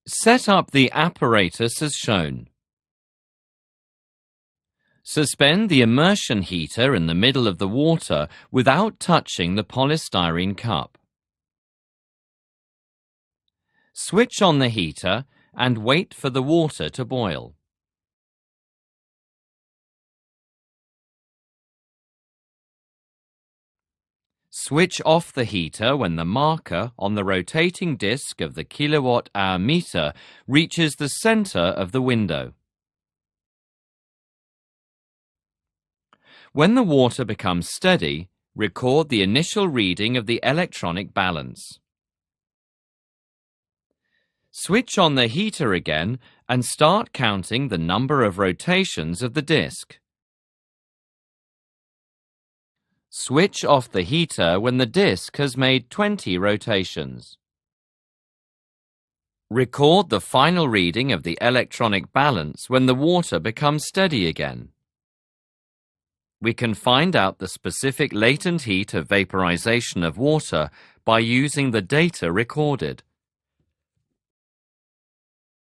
Set up the apparatus as shown. Suspend the immersion heater in the middle of the water without touching the polystyrene cup. Switch on the heater and wait for the water to boil. Switch off the heater when the marker on the rotating disc of the kilowatt-hour meter reaches the center of the window. When the water becomes steady, record the initial reading of the electronic balance. Switch on the heater again and start counting the number of rotations of the disc. Switch off the heater when the disc has made 20 rotations. Record the final reading of the electronic balance when the water becomes steady again. We can find out the specific latent heat of vaporization of water by using the data recorded.